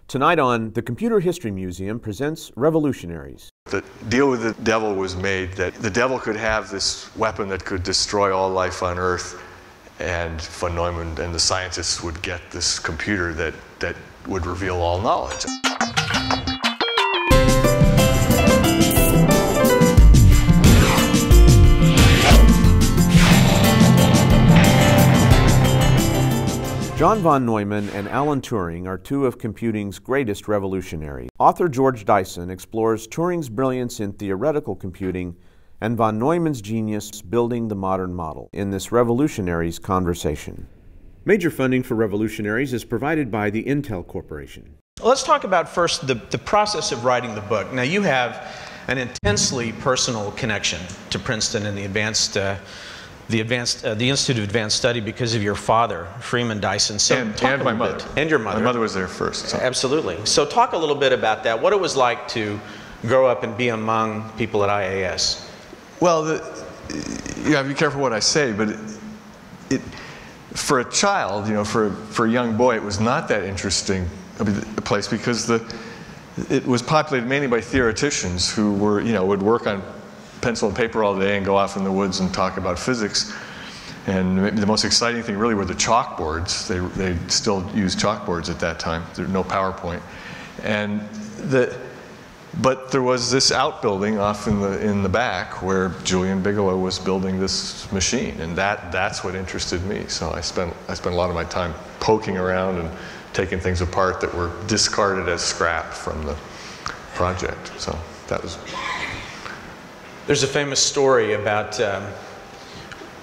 Tonight on The Computer History Museum presents Revolutionaries. The deal with the devil was made that the devil could have this weapon that could destroy all life on Earth, and von Neumann and the scientists would get this computer that would reveal all knowledge. John von Neumann and Alan Turing are two of computing's greatest revolutionaries. Author George Dyson explores Turing's brilliance in theoretical computing and von Neumann's genius building the modern model in this Revolutionaries conversation. Major funding for Revolutionaries is provided by the Intel Corporation. Let's talk about first the process of writing the book. Now, you have an intensely personal connection to Princeton and the Institute of Advanced Study because of your father, Freeman Dyson. So and my mother. And your mother. My mother was there first. So. Absolutely. So talk a little bit about that. What it was like to grow up and be among people at IAS. Well, you gotta be careful what I say, but for a child, for a young boy, it was not that interesting a place because it was populated mainly by theoreticians who were, would work on pencil and paper all day and go off in the woods and talk about physics. And maybe the most exciting thing really were the chalkboards. They still used chalkboards at that time. There was no PowerPoint. But there was this outbuilding off in the back where Julian Bigelow was building this machine, and that's what interested me. So I spent a lot of my time poking around and taking things apart that were discarded as scrap from the project. So that was. There's a famous story about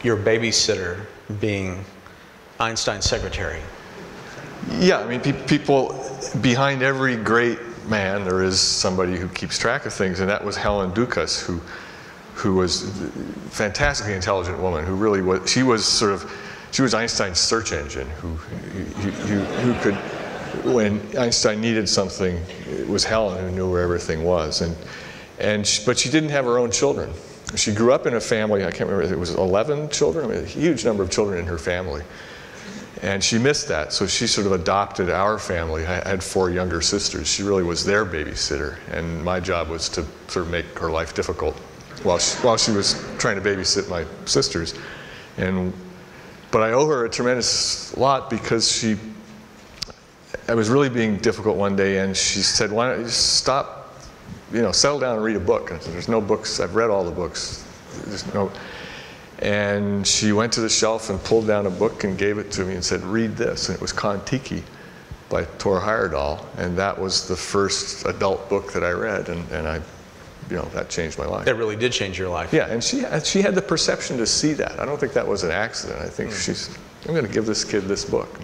your babysitter being Einstein's secretary. Yeah, I mean, people behind every great man, there is somebody who keeps track of things, and that was Helen Dukas, who was a fantastically intelligent woman, who really was. She was Einstein's search engine, who could, when Einstein needed something, it was Helen who knew where everything was, but she didn't have her own children. She grew up in a family, I can't remember, it was 11 children, I mean, a huge number of children in her family. And she missed that, so she sort of adopted our family. I had 4 younger sisters. She really was their babysitter, and my job was to sort of make her life difficult while she was trying to babysit my sisters. But I owe her a tremendous lot because I was really being difficult one day, and she said, "Why don't you stop, settle down and read a book?" And I said, "There's no books. I've read all the books. There's no." And she went to the shelf and pulled down a book and gave it to me and said, "Read this." And it was Kon-Tiki by Thor Heyerdahl, and that was the first adult book that I read, and I, that changed my life. That really did change your life. Yeah, and she had the perception to see that. I don't think that was an accident. I think I'm going to give this kid this book.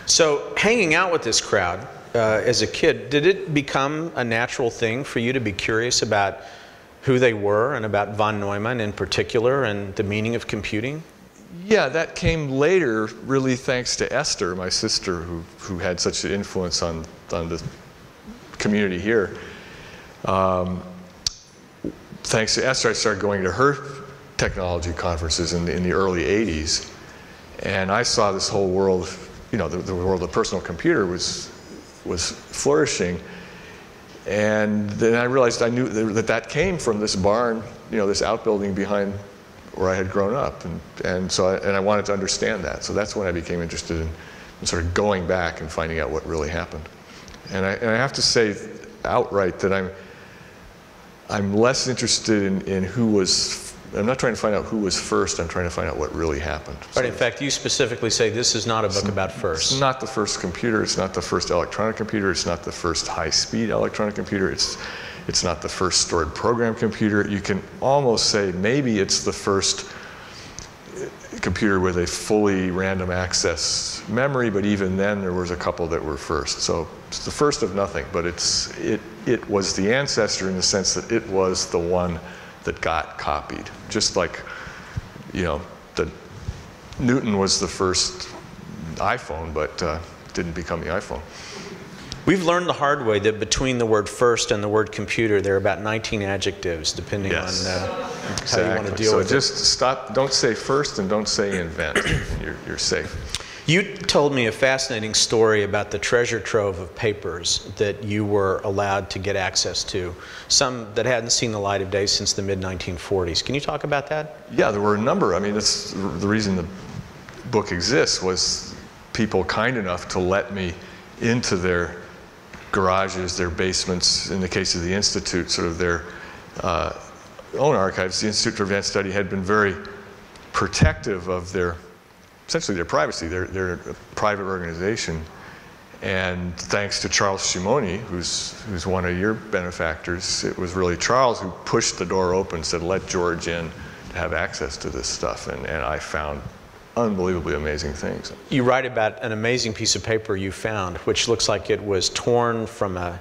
So hanging out with this crowd as a kid, did it become a natural thing for you to be curious about who they were and about von Neumann in particular and the meaning of computing? Yeah, that came later, really thanks to Esther, my sister, who had such an influence on the community here. Thanks to Esther, I started going to her technology conferences in the early 80s, and I saw this whole world, the world of personal computer was flourishing. And then I realized I knew that came from this barn, this outbuilding behind where I had grown up, and I wanted to understand that. So that's when I became interested in sort of going back and finding out what really happened. And I have to say outright that I'm less interested in who was. I'm not trying to find out who was first. I'm trying to find out what really happened. But in fact, you specifically say this is not a book about first. It's not the first computer. It's not the first electronic computer. It's not the first high-speed electronic computer. It's not the first stored program computer. You can almost say maybe it's the first computer with a fully random access memory, but even then there was a couple that were first. So it's the first of nothing, but it was the ancestor in the sense that it was the one that got copied. Just like, Newton was the first iPhone, but didn't become the iPhone. We've learned the hard way that between the word first and the word computer, there are about 19 adjectives, depending on how you want to deal with it. So just stop, don't say first and don't say invent, and you're safe. You told me a fascinating story about the treasure trove of papers that you were allowed to get access to, some that hadn't seen the light of day since the mid-1940s. Can you talk about that? Yeah, there were a number. I mean, that's the reason the book exists, was people kind enough to let me into their garages, their basements, in the case of the Institute, sort of their own archives. The Institute for Advanced Study had been very protective of their, essentially their privacy. They're a private organization. And thanks to Charles Shimoni, who's one of your benefactors, it was really Charles who pushed the door open, said, let George in to have access to this stuff. And I found unbelievably amazing things. You write about an amazing piece of paper you found, which looks like it was torn from a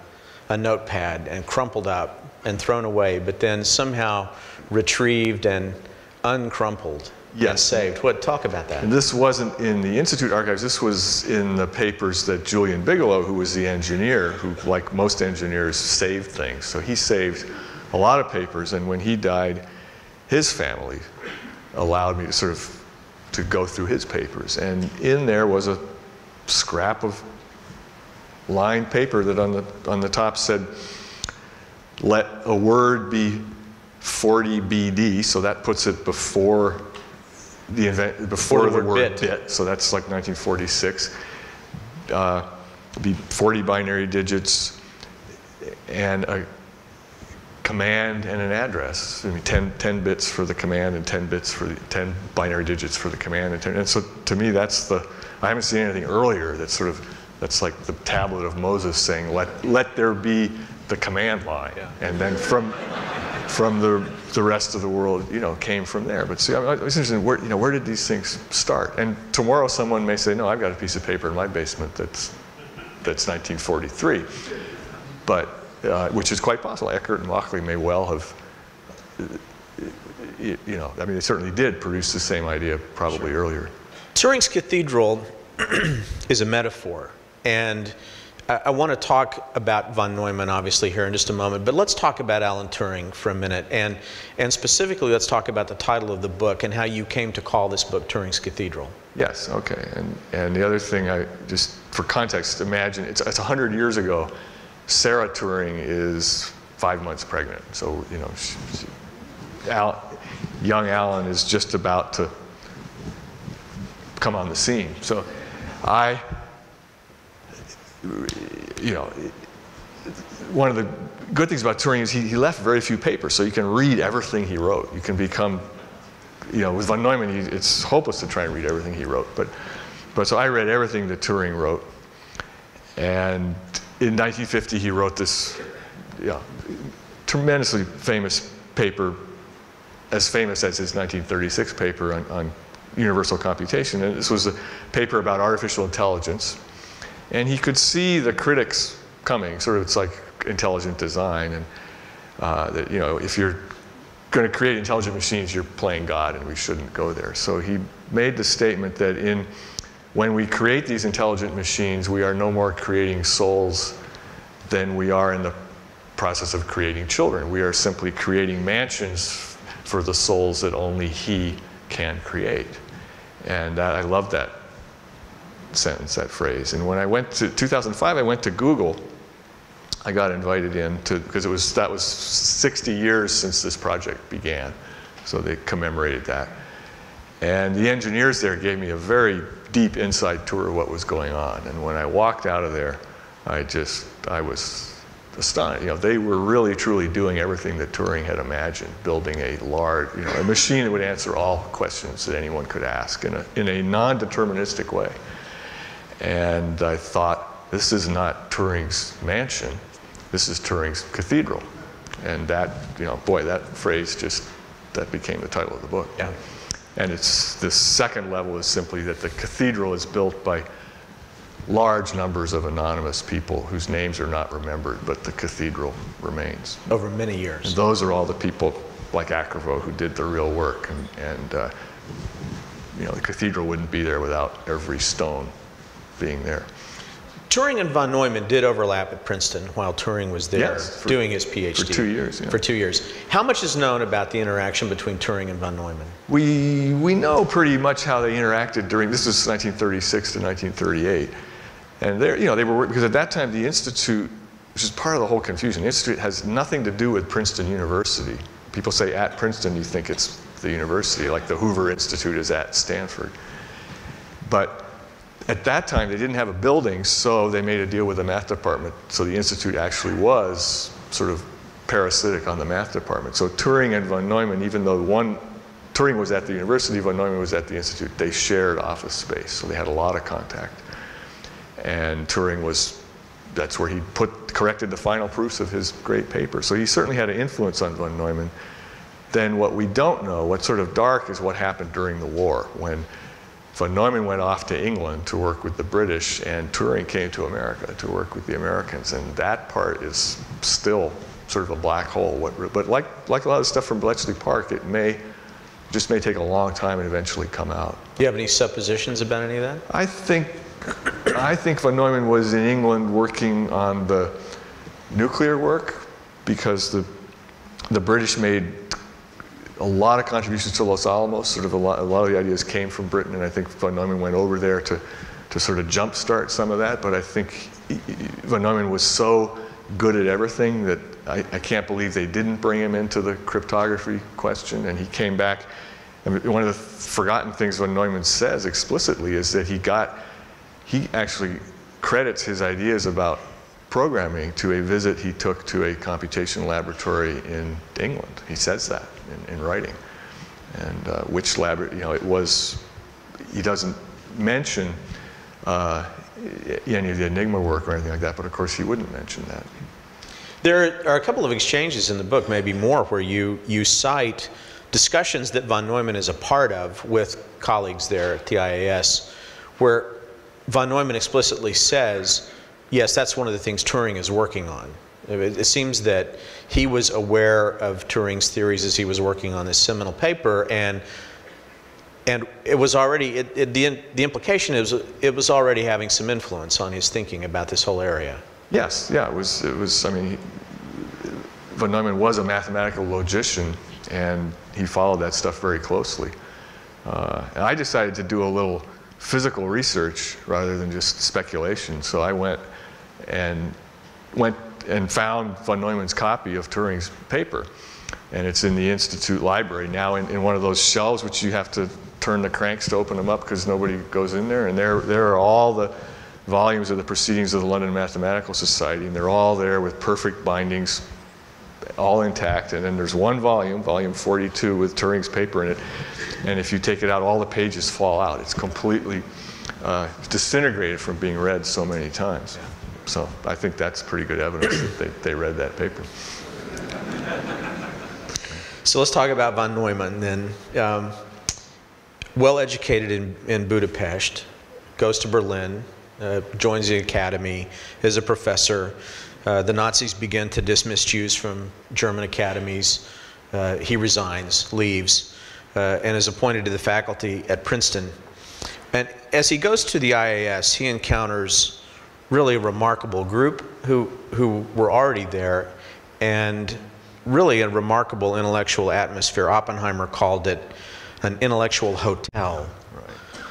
notepad and crumpled up and thrown away, but then somehow retrieved and uncrumpled. Yes. And saved. What? Talk about that. And this wasn't in the Institute archives. This was in the papers that Julian Bigelow, who was the engineer, who, like most engineers, saved things. So he saved a lot of papers, and when he died, his family allowed me to sort of to go through his papers. And in there was a scrap of lined paper that on the top said, let a word be 40 BD, so that puts it before the word bit. So that's like 1946. Be 40 binary digits and a command and an address. I mean, 10 bits for the command and 10 bits for the 10 binary digits for the command. And so to me, that's the, I haven't seen anything earlier that's sort of, that's like the tablet of Moses saying, let there be the command line. Yeah. And then from the rest of the world, you know, came from there. But see, I was interested in where, you know, where did these things start? And tomorrow someone may say, no, I've got a piece of paper in my basement that's 1943. But which is quite possible. Eckert and Lockley may well have, you know, I mean, they certainly did produce the same idea probably earlier. Turing's Cathedral is a metaphor, and I want to talk about von Neumann obviously here in just a moment, but let's talk about Alan Turing for a minute, and specifically let's talk about the title of the book and how you came to call this book Turing's Cathedral. Yes, okay, and the other thing, I just for context, imagine it's 100 years ago. Sarah Turing is 5 months pregnant, so you know, young Alan is just about to come on the scene. So you know, one of the good things about Turing is he left very few papers, so you can read everything he wrote. You can become, you know, with von Neumann, it's hopeless to try and read everything he wrote. But so I read everything that Turing wrote, and in 1950 he wrote this, yeah, tremendously famous paper, as famous as his 1936 paper on universal computation. And this was a paper about artificial intelligence. And he could see the critics coming, sort of, it's like intelligent design, and that, you know, if you're going to create intelligent machines, you're playing God, and we shouldn't go there. So he made the statement that when we create these intelligent machines, we are no more creating souls than we are in the process of creating children. We are simply creating mansions for the souls that only he can create. And I love that sentence, that phrase. And when I went to 2005, I went to Google. I got invited in to, because that was 60 years since this project began, so they commemorated that. And the engineers there gave me a very deep inside tour of what was going on. And when I walked out of there, I was astonished. You know, they were really truly doing everything that Turing had imagined, building a large, you know, a machine that would answer all questions that anyone could ask in a non-deterministic way. And I thought, this is not Turing's mansion, this is Turing's Cathedral. And that, you know, boy, that phrase that became the title of the book. Yeah. And it's, the second level is simply that the cathedral is built by large numbers of anonymous people whose names are not remembered, but the cathedral remains. Over many years. And those are all the people like Ackrovo who did the real work. And you know, the cathedral wouldn't be there without every stone being there. Turing and von Neumann did overlap at Princeton while Turing was there doing his PhD. For 2 years, yeah. For 2 years. How much is known about the interaction between Turing and von Neumann? We know pretty much how they interacted during, this was 1936 to 1938. And they were, because at that time the Institute, which is part of the whole confusion, the Institute has nothing to do with Princeton University. People say at Princeton, you think it's the university, like the Hoover Institute is at Stanford. But at that time, they didn't have a building, so they made a deal with the math department. So the Institute actually was sort of parasitic on the math department. So Turing and von Neumann, even though Turing was at the university, von Neumann was at the Institute, they shared office space, so they had a lot of contact. And Turing that's where he corrected the final proofs of his great paper. So he certainly had an influence on von Neumann. Then what we don't know, what's sort of dark, is what happened during the war, when von Neumann went off to England to work with the British, and Turing came to America to work with the Americans. And that part is still sort of a black hole. But like a lot of stuff from Bletchley Park, it just may take a long time and eventually come out. Do you have any suppositions about any of that? I think von Neumann was in England working on the nuclear work, because the British made a lot of contributions to Los Alamos. Sort of a lot of the ideas came from Britain, and I think von Neumann went over there to sort of jumpstart some of that. But I think von Neumann was so good at everything that I can't believe they didn't bring him into the cryptography question. And he came back. And one of the forgotten things von Neumann says explicitly is that he actually credits his ideas about programming to a visit he took to a computation laboratory in England. He says that in writing. And which lab, it was, he doesn't mention any of the Enigma work or anything like that, but of course he wouldn't mention that. There are a couple of exchanges in the book, maybe more, where you cite discussions that von Neumann is a part of with colleagues there at the IAS, where von Neumann explicitly says, yes, that's one of the things Turing is working on. It seems that he was aware of Turing's theories as he was working on this seminal paper, and it was already, the implication is it was already having some influence on his thinking about this whole area. Yes, yeah, it was, I mean, von Neumann was a mathematical logician, and he followed that stuff very closely. And I decided to do a little physical research rather than just speculation. So I went and found von Neumann's copy of Turing's paper. And it's in the Institute library now in one of those shelves which you have to turn the cranks to open them up because nobody goes in there. And there are all the volumes of the Proceedings of the London Mathematical Society, and they're all there with perfect bindings, all intact. And then there's one volume, volume 42, with Turing's paper in it. And if you take it out, all the pages fall out. It's completely disintegrated from being read so many times. So I think that's pretty good evidence that they read that paper. So let's talk about von Neumann then. Well educated in Budapest, goes to Berlin, joins the academy, is a professor. The Nazis begin to dismiss Jews from German academies. He resigns, leaves, and is appointed to the faculty at Princeton. And as he goes to the IAS, he encounters really a remarkable group who were already there, and really a remarkable intellectual atmosphere. Oppenheimer called it an intellectual hotel. Right.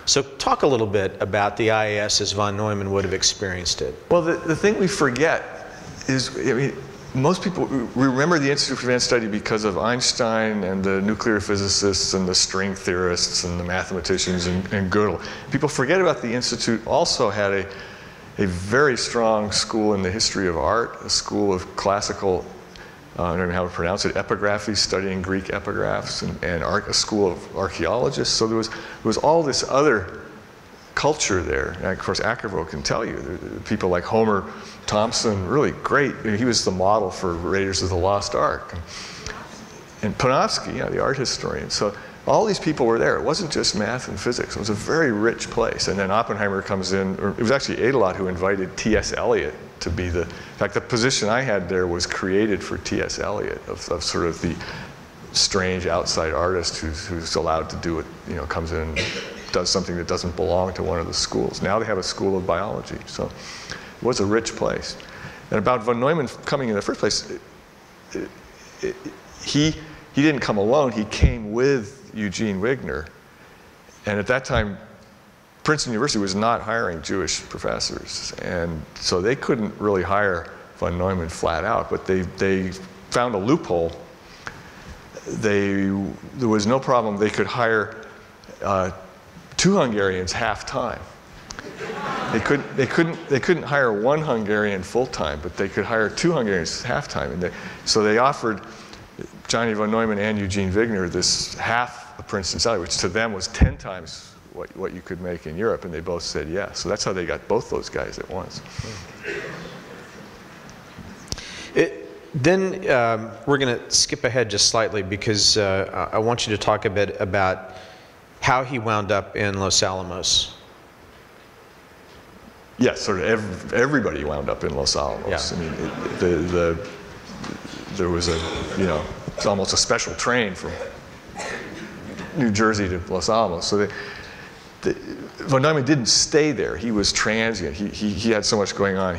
So talk a little bit about the IAS as von Neumann would have experienced it. Well, the thing we forget is, I mean, most people, we remember the Institute for Advanced Study because of Einstein and the nuclear physicists and the string theorists and the mathematicians and Gödel. People forget about the Institute also had a very strong school in the history of art, a school of classical, I don't know how to pronounce it, epigraphy, studying Greek epigraphs, and art, a school of archaeologists. So there was all this other culture there. And of course, Ackerville can tell you, people like Homer Thompson, really great. He was the model for Raiders of the Lost Ark. And Panofsky, the art historian. So all these people were there. It wasn't just math and physics. It was a very rich place. And then Oppenheimer comes in, or it was actually Adelot who invited T.S. Eliot to be in fact, the position I had there was created for T.S. Eliot, of sort of the strange outside artist who's allowed to do it, comes in and does something that doesn't belong to one of the schools. Now they have a school of biology. So was a rich place. And about von Neumann coming in the first place, he didn't come alone. He came with Eugene Wigner. And at that time, Princeton University was not hiring Jewish professors. And so they couldn't really hire von Neumann flat out, but they found a loophole. There was no problem. They could hire 2 Hungarians half-time. They couldn't hire 1 Hungarian full-time, but they could hire 2 Hungarians half-time. And so they offered Johnny von Neumann and Eugene Wigner this half of Princeton salary, which to them was 10 times what you could make in Europe, and they both said yes. So that's how they got both those guys at once. Then we're going to skip ahead just slightly because I want you to talk a bit about how he wound up in Los Alamos. Yes, sort of everybody wound up in Los Alamos. Yeah. I mean, there was it's almost a special train from New Jersey to Los Alamos. So von Neumann didn't stay there. He was transient. He had so much going on.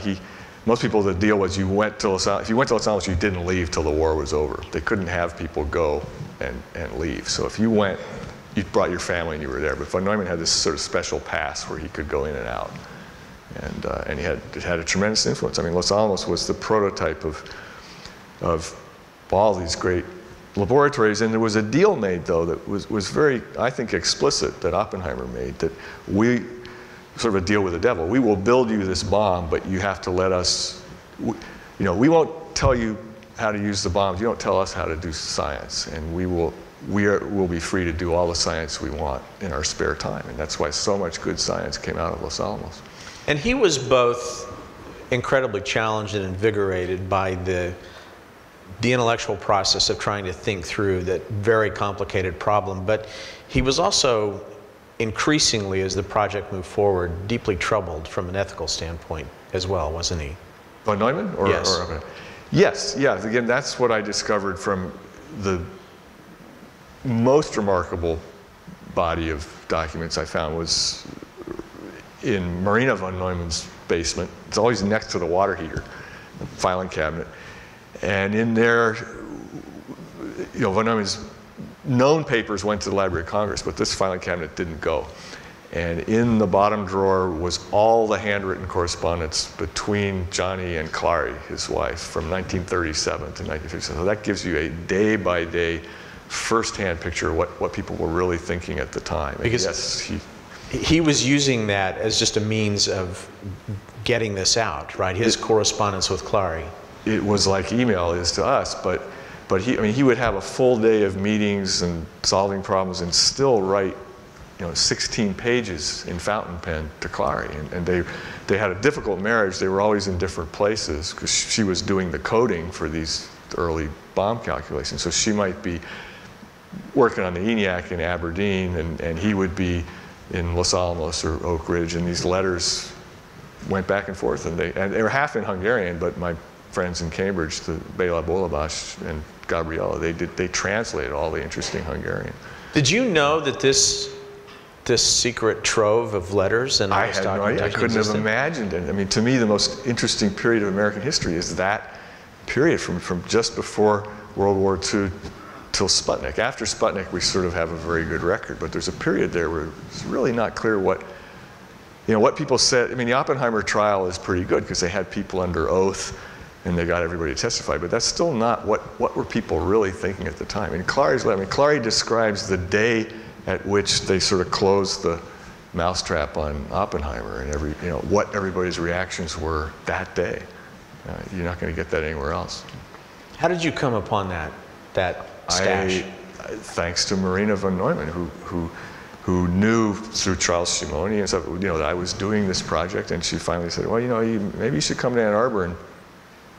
Most people, the deal was if you went to Los Alamos, you didn't leave till the war was over. They couldn't have people go and leave. So if you went, you brought your family and you were there. But von Neumann had this sort of special pass where he could go in and out. And it had a tremendous influence. I mean, Los Alamos was the prototype of all these great laboratories. And there was a deal made, though, that was very, I think, explicit, that Oppenheimer made, that we, sort of a deal with the devil, we will build you this bomb, but you have to let us, we won't tell you how to use the bombs. You don't tell us how to do science. And we'll be free to do all the science we want in our spare time. And that's why so much good science came out of Los Alamos. And he was both incredibly challenged and invigorated by the intellectual process of trying to think through that very complicated problem, but he was also increasingly, as the project moved forward, deeply troubled from an ethical standpoint as well, wasn't he? Von Neumann? Yes. Yes, yeah. Again, that's what I discovered from the most remarkable body of documents I found was in Marina von Neumann's basement. It's always next to the water heater, filing cabinet. And in there, von Neumann's known papers went to the Library of Congress, but this filing cabinet didn't go. And in the bottom drawer was all the handwritten correspondence between Johnny and Clary, his wife, from 1937 to 1957. So that gives you a day-by-day, first-hand picture of what people were really thinking at the time. And because yes, he was using that as just a means of getting this out, right? His correspondence with Clary. It was like email is to us, but he would have a full day of meetings and solving problems and still write 16 pages in fountain pen to Clary. And they had a difficult marriage. They were always in different places because she was doing the coding for these early bomb calculations. So she might be working on the ENIAC in Aberdeen, and he would be in Los Alamos or Oak Ridge, and these letters went back and forth. And they were half in Hungarian, but my friends in Cambridge, the Béla Bolabash and Gabriela, they translated all the interesting Hungarian. Did you know that this secret trove of letters and all this documentation I couldn't have imagined it. I mean, to me, the most interesting period of American history is that period from just before World War II till Sputnik. After Sputnik, we sort of have a very good record, but there's a period there where it's really not clear what people said. I mean, the Oppenheimer trial is pretty good because they had people under oath and they got everybody to testify, but that's still not what were people really thinking at the time. And Clary describes the day at which they sort of closed the mousetrap on Oppenheimer and what everybody's reactions were that day. You're not going to get that anywhere else. How did you come upon that stash? Thanks to Marina von Neumann, who knew through Charles Shimoni and stuff, that I was doing this project, and she finally said, well, maybe you should come to Ann Arbor and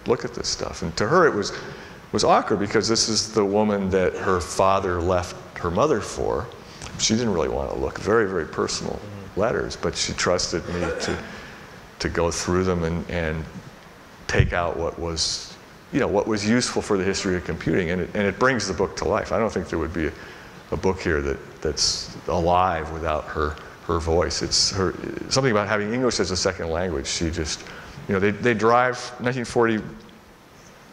look at this stuff. And to her it was awkward because this is the woman that her father left her mother for. She didn't really want to look. Very, very personal letters, but she trusted me to go through them and take out what was useful for the history of computing, and it brings the book to life. I don't think there would be a book here that's alive without her voice. It's something about having English as a second language. She just You know, they drive, 1940,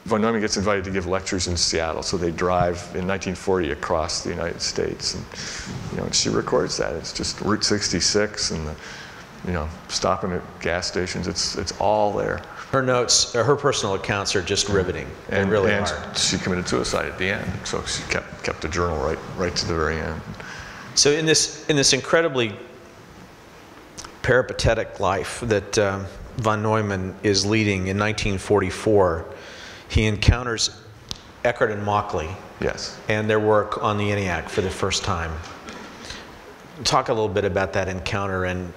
von Neumann gets invited to give lectures in Seattle, so they drive in 1940 across the United States, and you know, and she records that. It's just Route 66 and the, you know, stopping at gas stations. It's all there. Her notes, her personal accounts are just riveting. And really and hard. She committed suicide at the end, so she kept a journal right to the very end. So in this incredibly peripatetic life that von Neumann is leading in 1944, he encounters Eckert and Mauchly. Yes. And their work on the ENIAC for the first time. Talk a little bit about that encounter and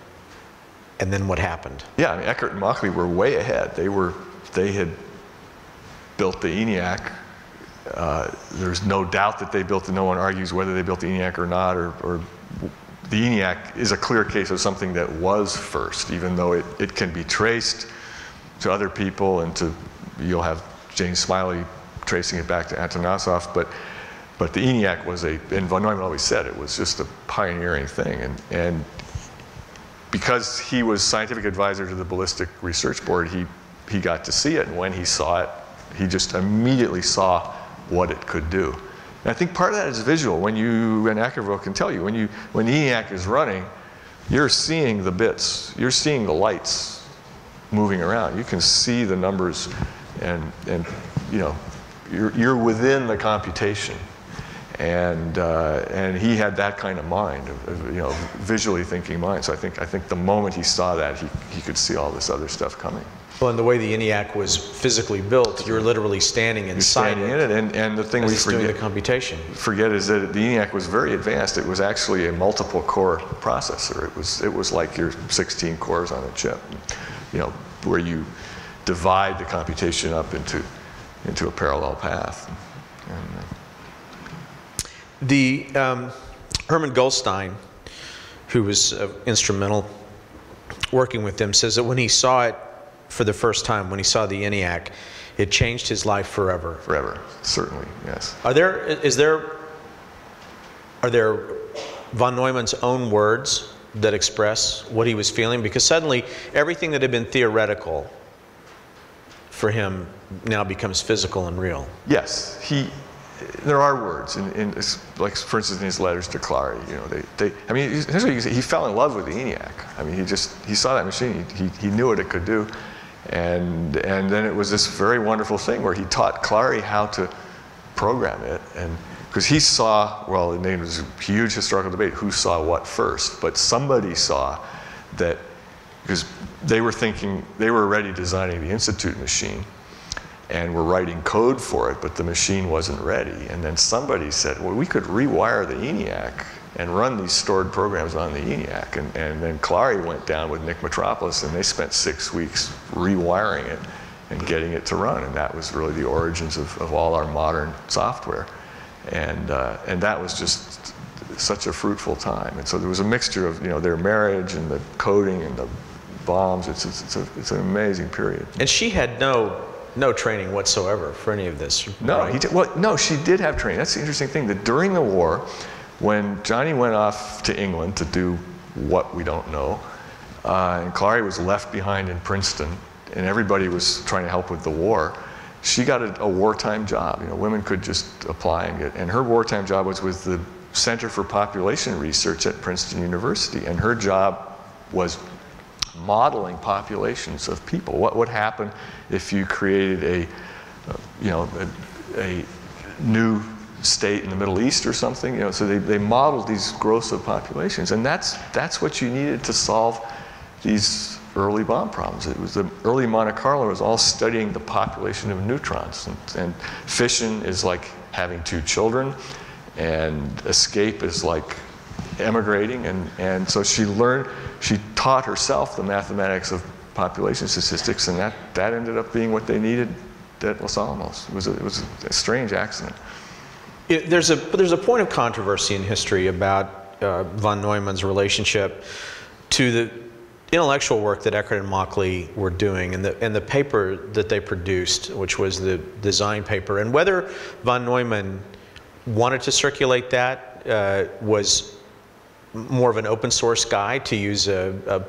then what happened. Yeah, I mean, Eckert and Mauchly were way ahead. They had built the ENIAC. There's no doubt that they built it. No one argues whether they built the ENIAC or not, or the ENIAC is a clear case of something that was first, even though it can be traced to other people, and you'll have Jane Smiley tracing it back to Atanasov, but the ENIAC was and von Neumann always said it was just a pioneering thing, and because he was scientific advisor to the Ballistic Research Board, he got to see it, and when he saw it, he just immediately saw what it could do. And I think part of that is visual. And Ackerville can tell you, when the ENIAC is running, you're seeing the bits, you're seeing the lights moving around. You can see the numbers, and you know, you're within the computation. And he had that kind of mind, you know, visually thinking mind. So I think the moment he saw that, he could see all this other stuff coming. Well, and the way the ENIAC was physically built, you're literally standing inside it. And the thing we doing the computation. Forget is that the ENIAC was very advanced. It was actually a multiple core processor. It was like your 16 cores on a chip, you know, where you divide the computation up into a parallel path. The Hermann Goldstein, who was instrumental working with them, says that when he saw it for the first time, when he saw the ENIAC, it changed his life forever. Forever, certainly, yes. Are there von Neumann's own words that express what he was feeling? Because suddenly everything that had been theoretical for him now becomes physical and real. Yes, there are words, like for instance in his letters to Clary. You know, I mean, essentially he fell in love with the ENIAC. I mean, he saw that machine. He knew what it could do, and then it was this very wonderful thing where he taught Clary how to program it, and because he saw, well, there was a huge historical debate who saw what first, but somebody saw that because they were already designing the Institute machine and were writing code for it, but the machine wasn't ready. And then somebody said, well, we could rewire the ENIAC and run these stored programs on the ENIAC. And then Clary went down with Nick Metropolis, and they spent 6 weeks rewiring it and getting it to run. And that was really the origins of all our modern software. And that was just such a fruitful time. And so there was a mixture of, you know, their marriage and the coding and the bombs. It's an amazing period. And she had no training whatsoever for any of this. No, right? no, she did have training. That's the interesting thing, that during the war, when Johnny went off to England to do what we don't know, and Clary was left behind in Princeton, and everybody was trying to help with the war, she got a wartime job. You know, women could just apply and her wartime job was with the Center for Population Research at Princeton University, and her job was modeling populations of people. What would happen if you created a new state in the Middle East or something? You know, so they modeled these growths of populations, and that's what you needed to solve these early bomb problems. It was the early Monte Carlo was all studying the population of neutrons, and fission is like having 2 children, and escape is like emigrating, and so she taught herself the mathematics of population statistics, and that ended up being what they needed at Los Alamos. It was a strange accident. There's a point of controversy in history about von Neumann's relationship to the intellectual work that Eckert and Mauchly were doing, and the paper that they produced, which was the design paper, and whether von Neumann wanted to circulate that, was more of an open source guy, to use a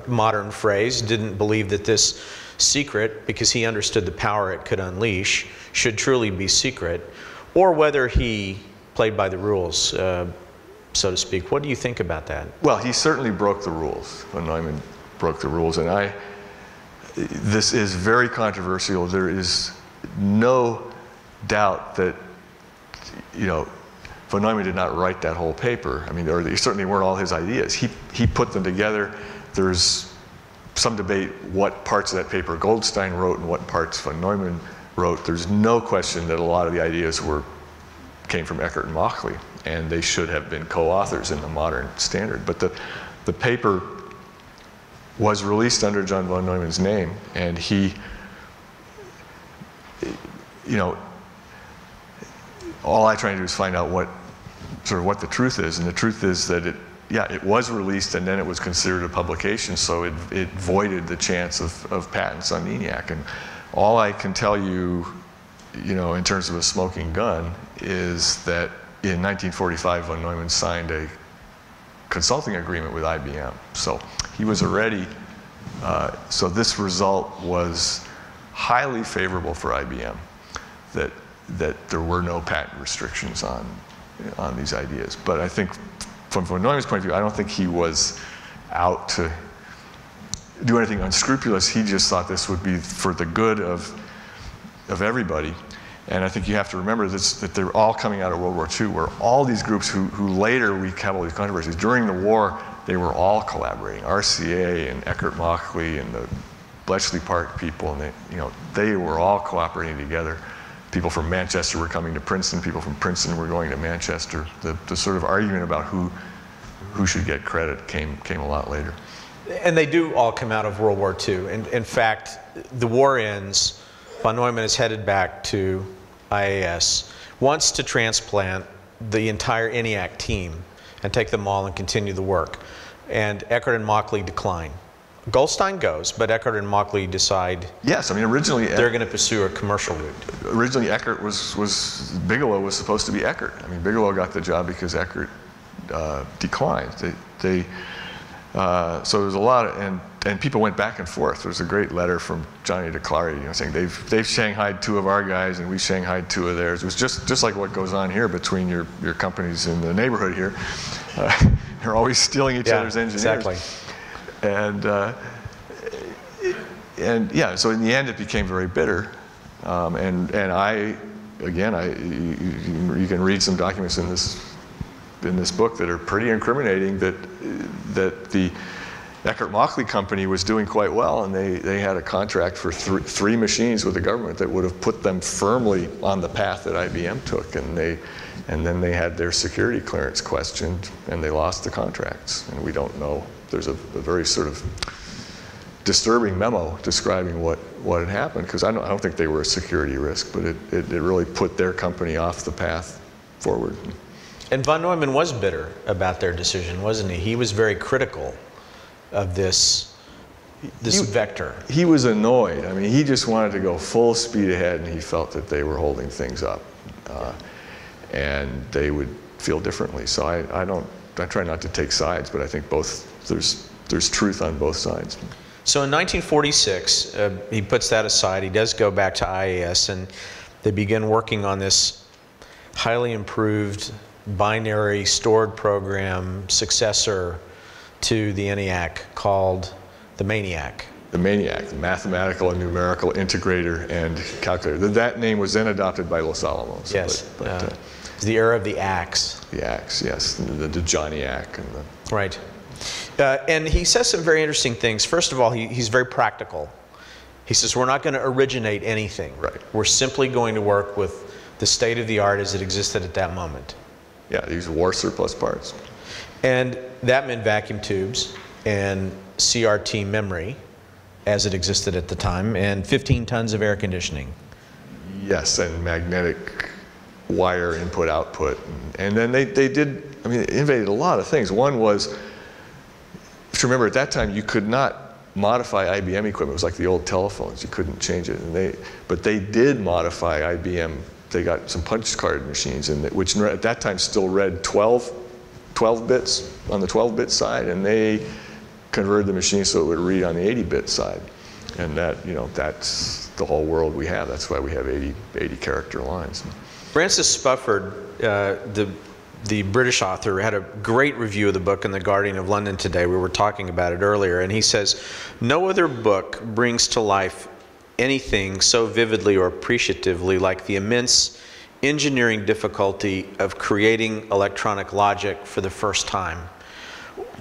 modern phrase, didn't believe that this secret because he understood the power it could unleash, should truly be secret, or whether he played by the rules, so to speak. What do you think about that? Well, he certainly broke the rules. Von Neumann broke the rules, and this is very controversial. There is no doubt that, you know, von Neumann did not write that whole paper. I mean, or they certainly weren't all his ideas. He put them together. There's some debate what parts of that paper Goldstein wrote and what parts von Neumann wrote. There's no question that a lot of the ideas came from Eckert and Mauchly, and they should have been co-authors in the modern standard. But the paper was released under John von Neumann's name, and he, you know, all I try to do is find out what the truth is, and the truth is that it was released and then it was considered a publication, so it voided the chance of patents on ENIAC. And all I can tell you, you know, in terms of a smoking gun, is that in 1945 von Neumann signed a consulting agreement with IBM. So he was already, so this result was highly favorable for IBM, that there were no patent restrictions on these ideas. But I think from von Neumann's point of view, I don't think he was out to do anything unscrupulous. He just thought this would be for the good of everybody. And I think you have to remember this, that they're all coming out of World War II, where all these groups who later we have all these controversies, during the war, they were all collaborating. RCA and Eckert Mauchly and the Bletchley Park people, and they were all cooperating together. People from Manchester were coming to Princeton, people from Princeton were going to Manchester. The sort of argument about who should get credit came a lot later. And they do all come out of World War II. And in fact, the war ends, von Neumann is headed back to IAS, wants to transplant the entire ENIAC team and take them all and continue the work. And Eckert and Mauchly decline. Goldstein goes, but Eckert and Mauchly decide. Yes, I mean originally they're going to pursue a commercial route. Originally Eckert Bigelow was supposed to be Eckert. I mean Bigelow got the job because Eckert declined. So there's a lot of, and people went back and forth. There's a great letter from Johnny DeClary, saying they've shanghaied 2 of our guys and we shanghaied 2 of theirs. It was just like what goes on here between your companies in the neighborhood here. They're always stealing each other's engineers. Exactly. And yeah, so in the end it became very bitter. And you can read some documents in this book that are pretty incriminating, that the Eckert Mauchly company was doing quite well, and they had a contract for three machines with the government that would have put them firmly on the path that IBM took, and then they had their security clearance questioned and they lost the contracts. And we don't know. There's a very sort of disturbing memo describing what had happened, because I don't think they were a security risk, but it really put their company off the path forward. And von Neumann was bitter about their decision, wasn't he? He was very critical of this vector. He was annoyed. I mean, he just wanted to go full speed ahead, and he felt that they were holding things up, and they would feel differently. So I try not to take sides, but I think there's truth on both sides. So in 1946, he puts that aside. He does go back to IAS, and they begin working on this highly improved binary stored program successor to the ENIAC called the MANIAC. The MANIAC, the Mathematical and Numerical Integrator and Calculator. That name was then adopted by Los Alamos. Yes, the era of the axe. The axe, yes, the Johnny-ac. Right. And he says some very interesting things. First of all, he's very practical. He says, we're not going to originate anything. Right. We're simply going to work with the state of the art as it existed at that moment. Yeah, these war surplus parts. And that meant vacuum tubes and CRT memory as it existed at the time, and 15 tons of air conditioning. Yes, and magnetic wire input-output. And then they did, I mean, they innovated a lot of things. One was, if you remember, at that time you could not modify IBM equipment. It was like the old telephones. You couldn't change it. But they did modify IBM. They got some punch card machines, which at that time still read 12 bits on the 12-bit side, and they converted the machine so it would read on the 80-bit side. And that, you know, that's the whole world we have. That's why we have 80 character lines. Francis Spufford, the British author, had a great review of the book in The Guardian of London today. We were talking about it earlier, and he says, "No other book brings to life anything so vividly or appreciatively like the immense engineering difficulty of creating electronic logic for the first time."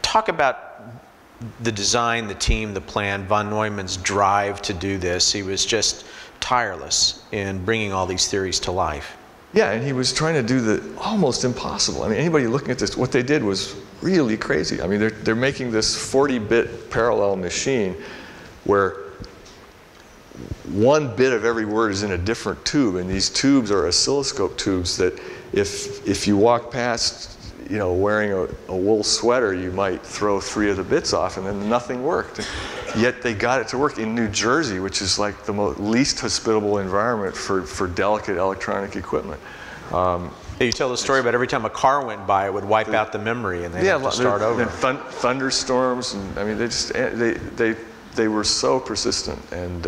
Talk about the design, the team, the plan, von Neumann's drive to do this. He was just tireless in bringing all these theories to life. Yeah, and he was trying to do the almost impossible. I mean, anybody looking at this, what they did was really crazy. I mean, they're making this 40-bit parallel machine where one bit of every word is in a different tube, and these tubes are oscilloscope tubes that if you walk past, you know, wearing a wool sweater, you might throw 3 of the bits off, and then nothing worked. Yet they got it to work in New Jersey, which is like the least hospitable environment for delicate electronic equipment. You tell the story about every time a car went by, it would wipe out the memory, and they'd have to start over. And thunderstorms, and I mean, they were so persistent, and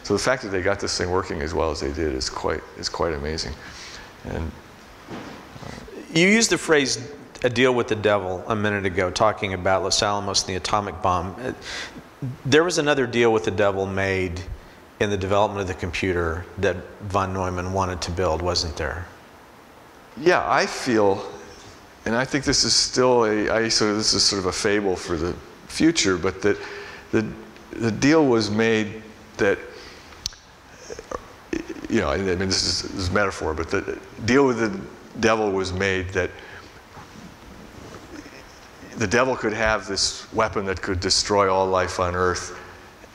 so the fact that they got this thing working as well as they did is quite amazing. And you used the phrase "a deal with the devil" a minute ago, talking about Los Alamos and the atomic bomb. There was another deal with the devil made in the development of the computer that von Neumann wanted to build, wasn't there? Yeah, I feel, and I think this is still this is sort of a fable for the future, but that the deal was made that, you know, I mean, this is metaphor, but the deal with the devil was made that the devil could have this weapon that could destroy all life on Earth,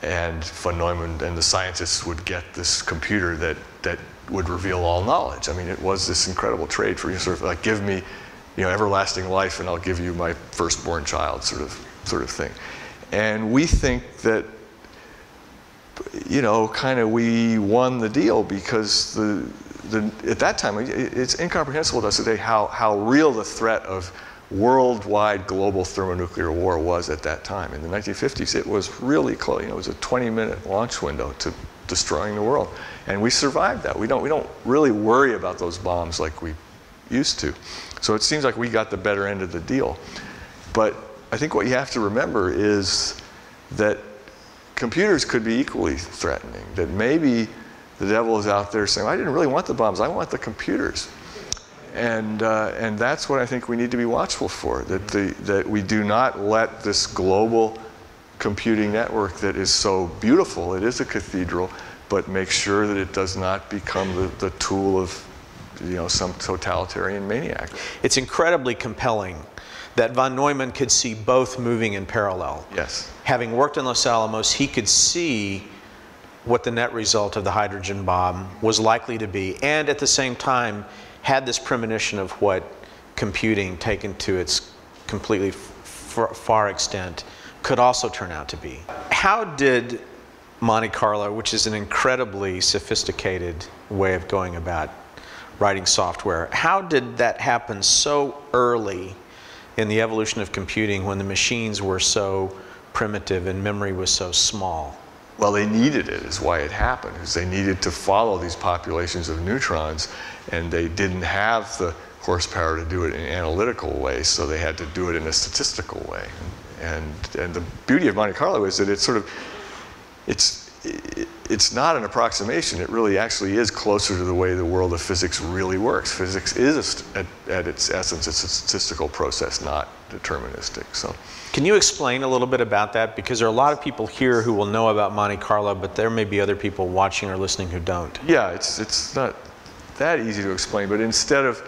and von Neumann and the scientists would get this computer that would reveal all knowledge. I mean, it was this incredible trade for you, sort of like, give me, you know, everlasting life, and I'll give you my firstborn child, sort of thing. And we think that, you know, kind of we won the deal, because at that time, it's incomprehensible to us today how real the threat of worldwide global thermonuclear war was at that time. In the 1950s, it was really close. You know, it was a 20-minute launch window to destroying the world, and we survived that. We don't really worry about those bombs like we used to. So it seems like we got the better end of the deal. But I think what you have to remember is that computers could be equally threatening. That maybe the devil is out there saying, "I didn't really want the bombs. I want the computers." And that's what I think we need to be watchful for, that we do not let this global computing network that is so beautiful, it is a cathedral, but make sure that it does not become the tool of, you know, some totalitarian maniac. It's incredibly compelling that von Neumann could see both moving in parallel. Yes. Having worked in Los Alamos, he could see what the net result of the hydrogen bomb was likely to be, and at the same time had this premonition of what computing, taken to its completely far extent, could also turn out to be. How did Monte Carlo, which is an incredibly sophisticated way of going about writing software, how did that happen so early in the evolution of computing when the machines were so primitive and memory was so small? Well, they needed it, is why it happened, because they needed to follow these populations of neutrons, and they didn't have the horsepower to do it in an analytical way, so they had to do it in a statistical way. And the beauty of Monte Carlo is that it's sort of, it's not an approximation. It really actually is closer to the way the world of physics really works. Physics is, at its essence, it's a statistical process, not deterministic. So, can you explain a little bit about that? Because there are a lot of people here who will know about Monte Carlo, but there may be other people watching or listening who don't. Yeah, it's not that easy to explain, but instead of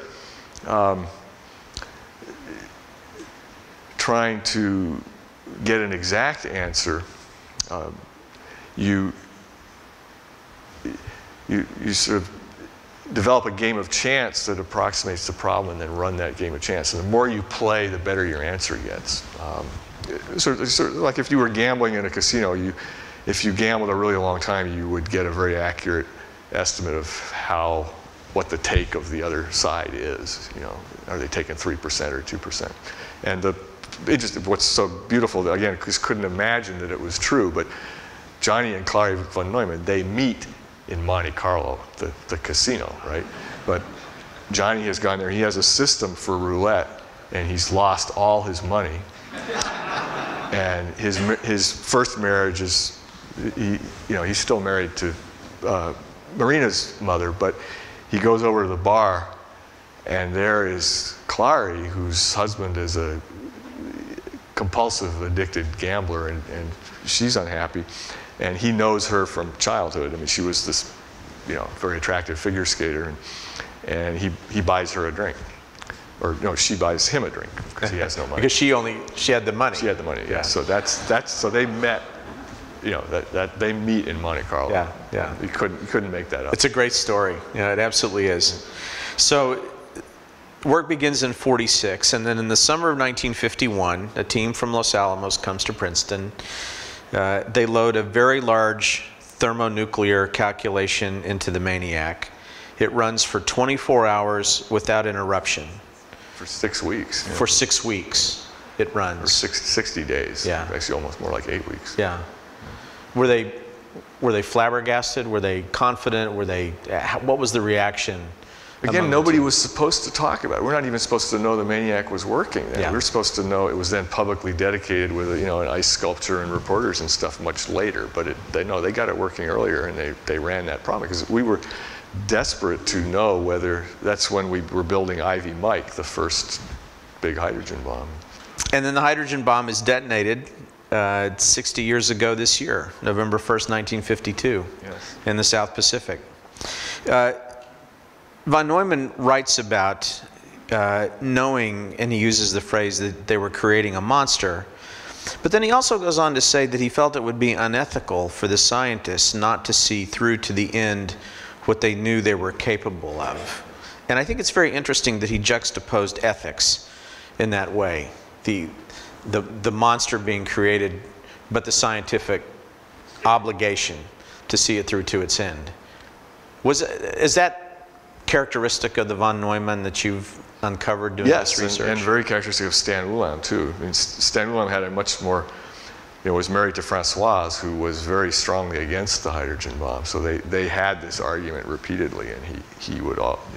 trying to get an exact answer, you sort of develop a game of chance that approximates the problem, and then run that game of chance. And the more you play, the better your answer gets. Sort of like if you were gambling in a casino, if you gambled a really long time, you would get a very accurate estimate of what the take of the other side is. You know, are they taking 3% or 2%? And what's so beautiful, again, because couldn't imagine that it was true, but Johnny and Clary von Neumann, they meet in Monte Carlo, the casino, right? But Johnny has gone there. He has a system for roulette, and he's lost all his money. And his first marriage is, he's still married to Marina's mother, but he goes over to the bar, and there is Clary, whose husband is a compulsive, addicted gambler, and she's unhappy. And he knows her from childhood. I mean, she was this, very attractive figure skater, and he buys her a drink. Or no, she buys him a drink because he has no money. Because she had the money. She had the money, yeah. So so they met, that they meet in Monte Carlo. Yeah, yeah. You couldn't make that up. It's a great story. It absolutely is. So work begins in '46, and then in the summer of 1951, a team from Los Alamos comes to Princeton. They load a very large thermonuclear calculation into the Maniac. It runs for 24 hours without interruption. For 6 weeks. For 6 weeks, it runs. Or 60 days. Yeah. Actually, almost more like 8 weeks. Yeah. Were they flabbergasted? Were they confident? What was the reaction? Again, nobody was supposed to talk about it. We're not even supposed to know the Maniac was working. Yeah. We're supposed to know it was then publicly dedicated with an ice sculpture and reporters and stuff much later. But they got it working earlier, and they ran that problem because we were desperate to know whether that's when we were building Ivy Mike, the first big hydrogen bomb. And then the hydrogen bomb is detonated 60 years ago this year, November 1st, 1952, yes, in the South Pacific. Von Neumann writes about knowing, and he uses the phrase that they were creating a monster, but then he also goes on to say that he felt it would be unethical for the scientists not to see through to the end what they knew they were capable of. And I think it's very interesting that he juxtaposed ethics in that way. The monster being created, but the scientific obligation to see it through to its end. Is that characteristic of the von Neumann that you've uncovered doing this research? Yes, and very characteristic of Stan Ulam too. I mean, Stan Ulam had a much more, was married to Françoise, who was very strongly against the hydrogen bomb. So they had this argument repeatedly, and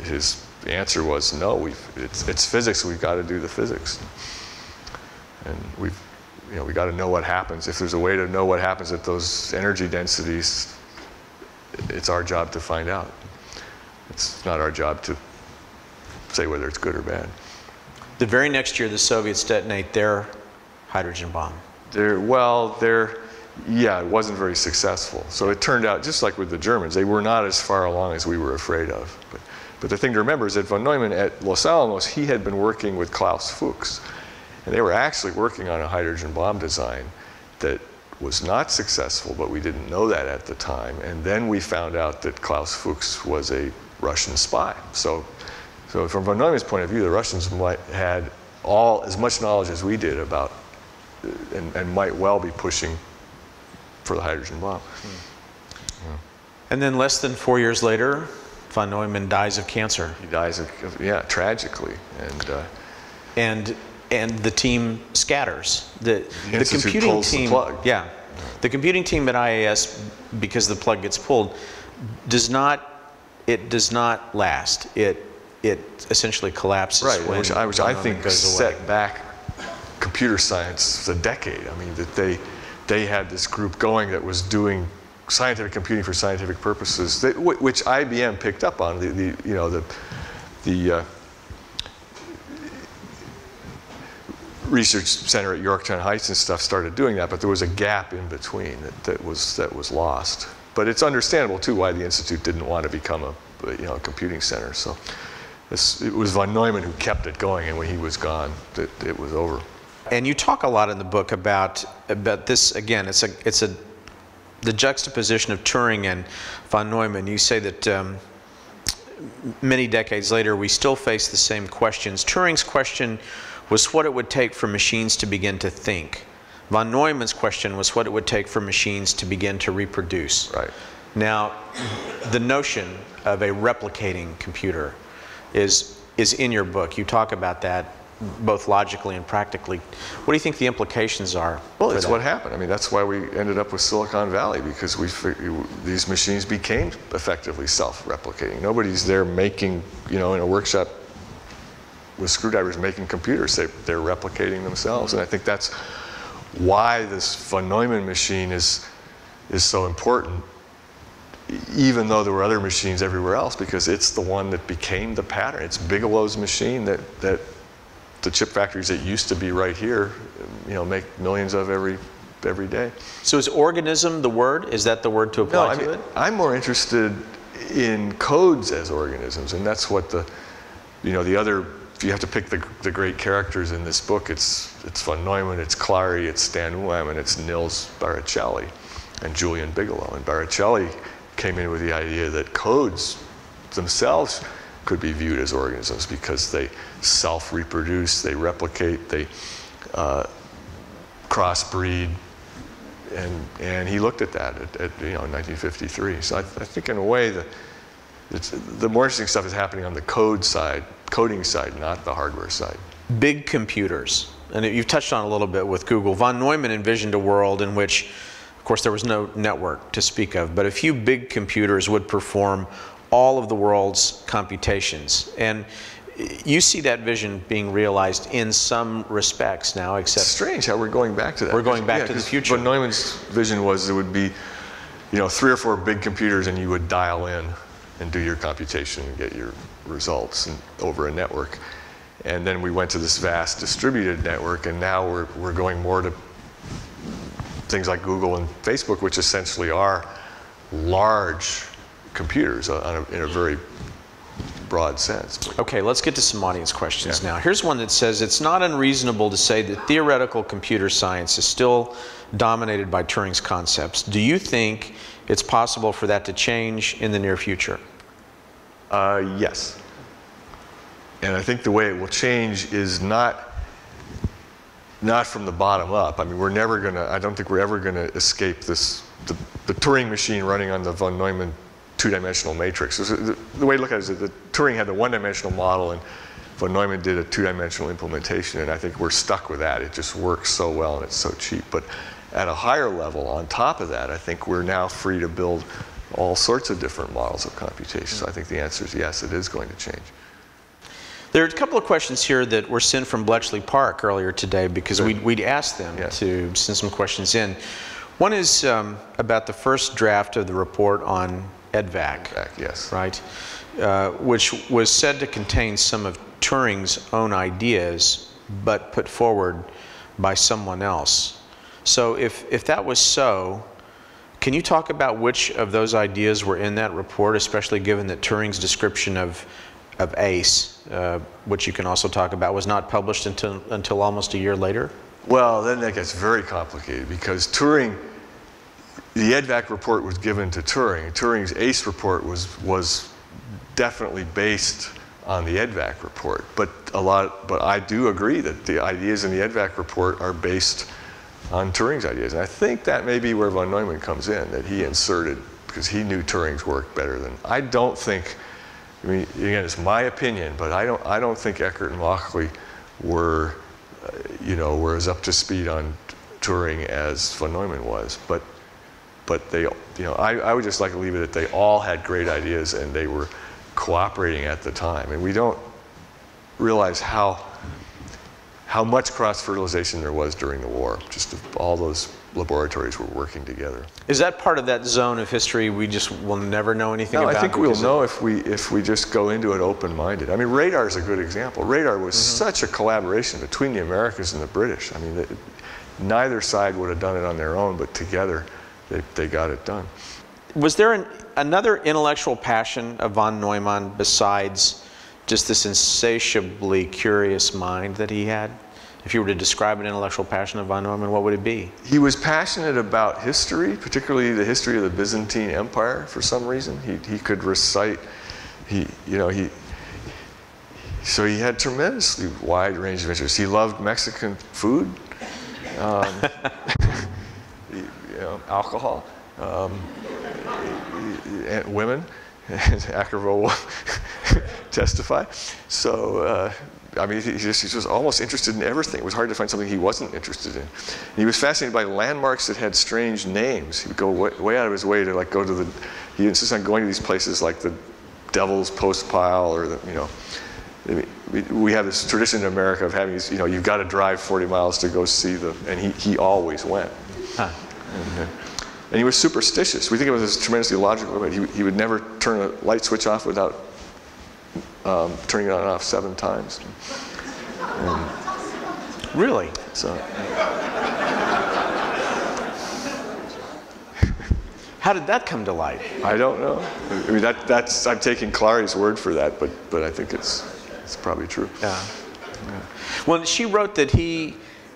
his answer was, no, it's physics. We've got to do the physics, and we got to know what happens. If there's a way to know what happens at those energy densities, it's our job to find out. It's not our job to say whether it's good or bad. The very next year, the Soviets detonate their hydrogen bomb. It wasn't very successful. So it turned out, just like with the Germans, they were not as far along as we were afraid of. But the thing to remember is that von Neumann at Los Alamos, he had been working with Klaus Fuchs. And they were actually working on a hydrogen bomb design that was not successful, but we didn't know that at the time. And then we found out that Klaus Fuchs was a Russian spy. So from von Neumann's point of view, the Russians had as much knowledge as we did about, and might well be pushing for the hydrogen bomb. Yeah. And then less than 4 years later, von Neumann dies of cancer. He dies tragically. And the team scatters. The computing pulls team, the plug. Yeah, the computing team at IAS, because the plug gets pulled, does not last. It essentially collapses. Right, when which I think set away. back computer science a decade. I mean, that they had this group going that was doing scientific computing for scientific purposes, which IBM picked up on. The research center at Yorktown Heights and stuff started doing that, but there was a gap in between that was lost. But it's understandable too why the institute didn't want to become a computing center. So it was von Neumann who kept it going, and when he was gone, it was over. And you talk a lot in the book about this. Again, it's the juxtaposition of Turing and von Neumann. You say that many decades later, we still face the same questions. Turing's question was what it would take for machines to begin to think. Von Neumann's question was what it would take for machines to begin to reproduce. Right. Now, the notion of a replicating computer is in your book. You talk about that both logically and practically. What do you think the implications are? Well, it's what happened. I mean, that's why we ended up with Silicon Valley, because these machines became effectively self-replicating. Nobody's there making, in a workshop with screwdrivers making computers. They're replicating themselves. And I think that's why this von Neumann machine is so important, even though there were other machines everywhere else, because it's the one that became the pattern. It's Bigelow's machine that the chip factories that used to be right here, make millions of every day. So is organism the word? Is that the word to apply to it? I'm more interested in codes as organisms, and that's what the other. If you have to pick the great characters in this book, it's von Neumann, it's Clary, it's Stan Ulam, and it's Nils Baricelli and Julian Bigelow. And Baricelli came in with the idea that codes themselves could be viewed as organisms because they self-reproduce, they replicate, they crossbreed, and he looked at that in 1953. So I think in a way the more interesting stuff is happening on the coding side, not the hardware side. Big computers, and you've touched on a little bit with Google. Von Neumann envisioned a world in which, of course, there was no network to speak of, but a few big computers would perform all of the world's computations. And you see that vision being realized in some respects now, except... It's strange how we're going back to that. We're going back to the future. Von Neumann's vision was there would be, 3 or 4 big computers, and you would dial in and do your computation and get your results over a network. And then we went to this vast distributed network, and now we're going more to things like Google and Facebook, which essentially are large computers in a very broad sense. Okay, let's get to some audience questions now. Here's one that says, it's not unreasonable to say that theoretical computer science is still dominated by Turing's concepts. Do you think it's possible for that to change in the near future? Yes. And I think the way it will change is not from the bottom up. I mean, I don't think we're ever going to escape this, the Turing machine running on the von Neumann two-dimensional matrix. The way to look at it is that Turing had the one-dimensional model and von Neumann did a two-dimensional implementation, and I think we're stuck with that. It just works so well and it's so cheap. But at a higher level, on top of that, I think we're now free to build all sorts of different models of computation. So I think the answer is yes, it is going to change. There are a couple of questions here that were sent from Bletchley Park earlier today because we'd asked them to send some questions in. One is about the first draft of the report on EDVAC, yes. Right? Which was said to contain some of Turing's own ideas, but put forward by someone else. So if that was so, can you talk about which of those ideas were in that report, especially given that Turing's description of ACE, which you can also talk about, was not published until almost a year later? Well, then that gets very complicated because Turing, the EDVAC report was given to Turing. Turing's ACE report was definitely based on the EDVAC report, but I do agree that the ideas in the EDVAC report are based on Turing's ideas, and I think that may be where von Neumann comes in, that he inserted because he knew Turing's work better than I don't think. I mean, again, it's my opinion, but I don't think Eckert and Mauchly were as up to speed on Turing as von Neumann was, but they, I would just like to leave it that they all had great ideas and they were cooperating at the time, and we don't realize how much cross-fertilization there was during the war. Just all those laboratories were working together. Is that part of that zone of history we just will never know anything about? I think we'll know if we just go into it open-minded. I mean, radar is a good example. Radar was such a collaboration between the Americans and the British. I mean, neither side would have done it on their own, but together they got it done. Was there another intellectual passion of von Neumann besides just this insatiably curious mind that he had? If you were to describe an intellectual passion of von Neumann, what would it be? He was passionate about history, particularly the history of the Byzantine Empire for some reason. He could recite, so he had tremendously wide range of interests. He loved Mexican food, alcohol, and women, as Ackerville will testify. So I mean, he was almost interested in everything. It was hard to find something he wasn't interested in. And he was fascinated by landmarks that had strange names. He would go way out of his way to like go to the, he insisted on going to these places like the Devil's Post Pile, or the, you know, we have this tradition in America of having these, you know, you've got to drive 40 miles to go see the, and he always went. Huh. And he was superstitious. We think of it as tremendously logical, but he would never turn a light switch off without turning it on and off 7 times. Really? So. How did that come to light? I don't know. I mean, that's I'm taking Clary's word for that, but I think it's probably true. Yeah. Well, she wrote that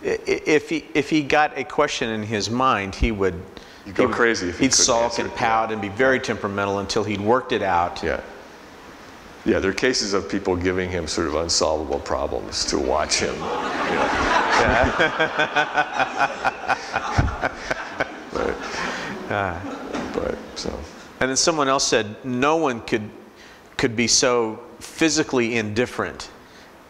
if he got a question in his mind, he'd go crazy. He'd sulk and pout and be very temperamental until he'd worked it out. Yeah. Yeah, there are cases of people giving him sort of unsolvable problems to watch him. You know. but so. And then someone else said no one could be so physically indifferent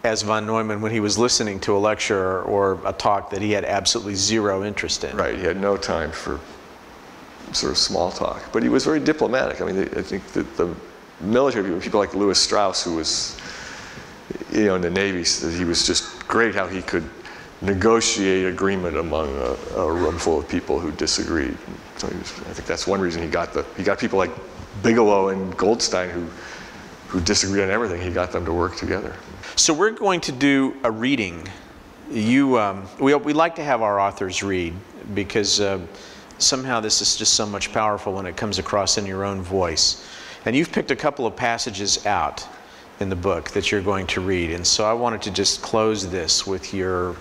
as von Neumann when he was listening to a lecture or a talk that he had absolutely zero interest in. Right, he had no time for sort of small talk, but he was very diplomatic. I mean, I think that the military people like Lewis Strauss, who was, you know, in the Navy, that he was just great how he could negotiate agreement among a room full of people who disagreed. So I think that's one reason he got people like Bigelow and Goldstein who disagreed on everything. He got them to work together. So we're going to do a reading. We like to have our authors read because somehow this is just so much powerful when it comes across in your own voice. And you've picked a couple of passages out in the book that you're going to read. And so I wanted to just close this with your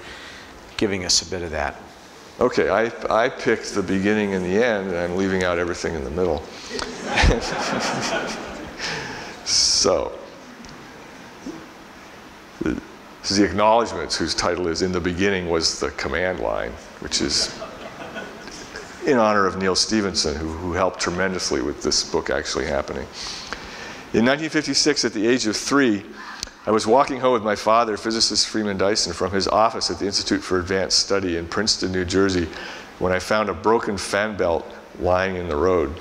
giving us a bit of that. Okay, I picked the beginning and the end, and I'm leaving out everything in the middle. So, this is the Acknowledgments, whose title is "In the Beginning Was the Command Line," which is in honor of Neil Stephenson, who helped tremendously with this book actually happening. In 1956, at the age of 3, I was walking home with my father, physicist Freeman Dyson, from his office at the Institute for Advanced Study in Princeton, New Jersey, when I found a broken fan belt lying in the road.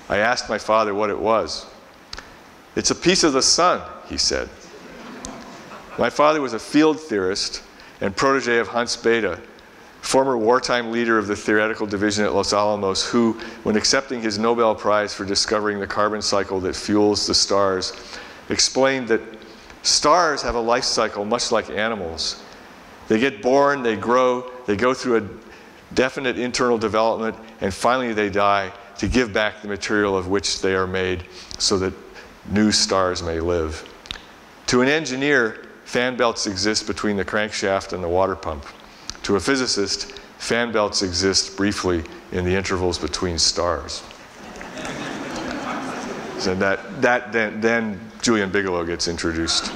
I asked my father what it was. "It's a piece of the sun," he said. My father was a field theorist and protege of Hans Bethe, former wartime leader of the theoretical division at Los Alamos, who, when accepting his Nobel Prize for discovering the carbon cycle that fuels the stars, explained that stars have a life cycle much like animals. They get born, they grow, they go through a definite internal development, and finally they die to give back the material of which they are made so that new stars may live. To an engineer, fan belts exist between the crankshaft and the water pump. To a physicist, fan belts exist briefly in the intervals between stars. So then Julian Bigelow gets introduced.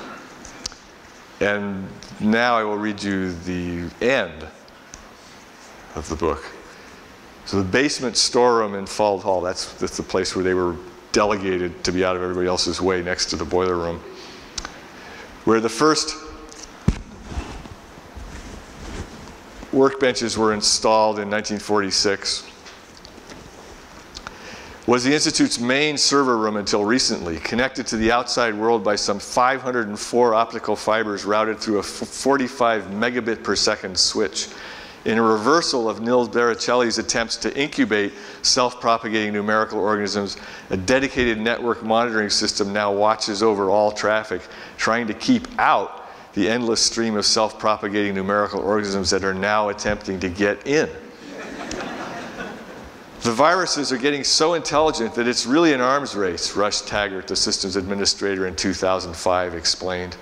And now I will read you the end of the book. So the basement storeroom in Fald Hall, that's the place where they were delegated to be out of everybody else's way, next to the boiler room, where the first workbenches were installed in 1946, was the Institute's main server room until recently, connected to the outside world by some 504 optical fibers routed through a 45 megabit per second switch. In a reversal of Nils Baricelli's attempts to incubate self-propagating numerical organisms, a dedicated network monitoring system now watches over all traffic, trying to keep out the endless stream of self-propagating numerical organisms that are now attempting to get in. The viruses are getting so intelligent that it's really an arms race, Rush Taggart, the systems administrator in 2005, explained.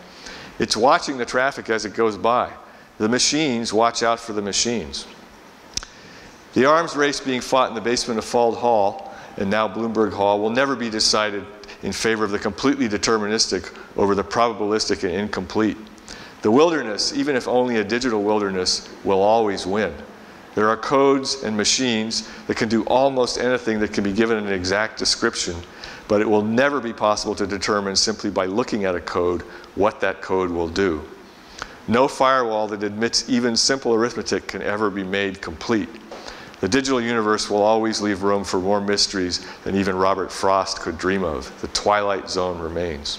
It's watching the traffic as it goes by. The machines watch out for the machines. The arms race being fought in the basement of Fald Hall, and now Bloomberg Hall, will never be decided in favor of the completely deterministic over the probabilistic and incomplete. The wilderness, even if only a digital wilderness, will always win. There are codes and machines that can do almost anything that can be given an exact description, but it will never be possible to determine simply by looking at a code what that code will do. No firewall that admits even simple arithmetic can ever be made complete. The digital universe will always leave room for more mysteries than even Robert Frost could dream of. The twilight zone remains.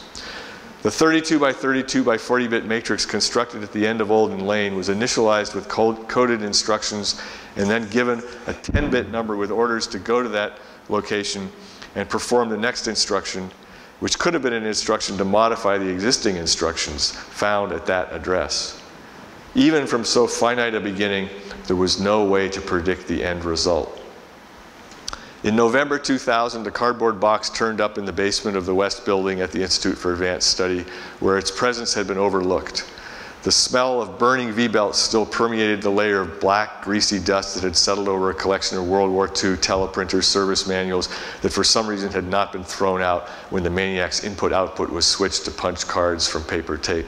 The 32 by 32 by 40-bit matrix constructed at the end of Olden Lane was initialized with coded instructions and then given a 10-bit number with orders to go to that location and perform the next instruction, which could have been an instruction to modify the existing instructions found at that address. Even from so finite a beginning, there was no way to predict the end result. In November 2000, the cardboard box turned up in the basement of the West Building at the Institute for Advanced Study, where its presence had been overlooked. The smell of burning V-belts still permeated the layer of black, greasy dust that had settled over a collection of World War II teleprinter service manuals that for some reason had not been thrown out when the maniac's input-output was switched to punch cards from paper tape.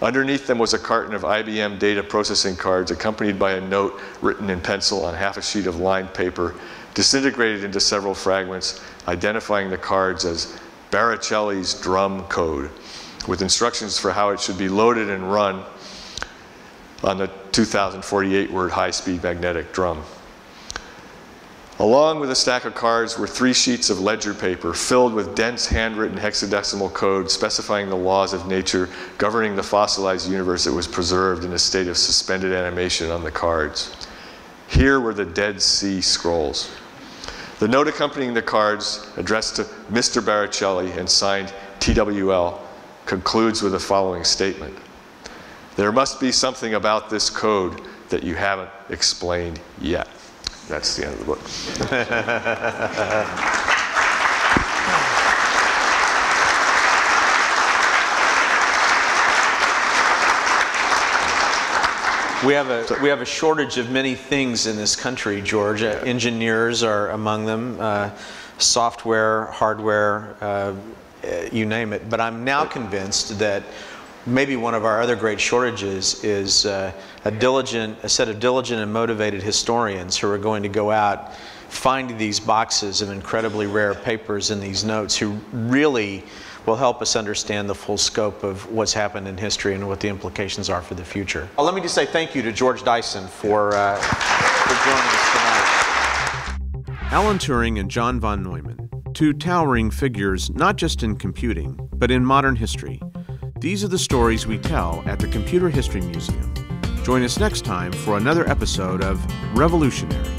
Underneath them was a carton of IBM data processing cards accompanied by a note written in pencil on half a sheet of lined paper, disintegrated into several fragments, identifying the cards as Baricelli's drum code, with instructions for how it should be loaded and run on the 2048-word high-speed magnetic drum. Along with a stack of cards were 3 sheets of ledger paper filled with dense handwritten hexadecimal code specifying the laws of nature governing the fossilized universe that was preserved in a state of suspended animation on the cards. Here were the Dead Sea Scrolls. The note accompanying the cards, addressed to Mr. Baricelli and signed TWL, concludes with the following statement. There must be something about this code that you haven't explained yet. That's the end of the book. We have a shortage of many things in this country, George. Yeah. Engineers are among them, software, hardware, you name it. But I'm now convinced that maybe one of our other great shortages is a set of diligent and motivated historians who are going to go out, find these boxes of incredibly rare papers and these notes, who really will help us understand the full scope of what's happened in history and what the implications are for the future. Well, let me just say thank you to George Dyson for joining us tonight. Alan Turing and John von Neumann, two towering figures not just in computing, but in modern history. These are the stories we tell at the Computer History Museum. Join us next time for another episode of Revolutionaries.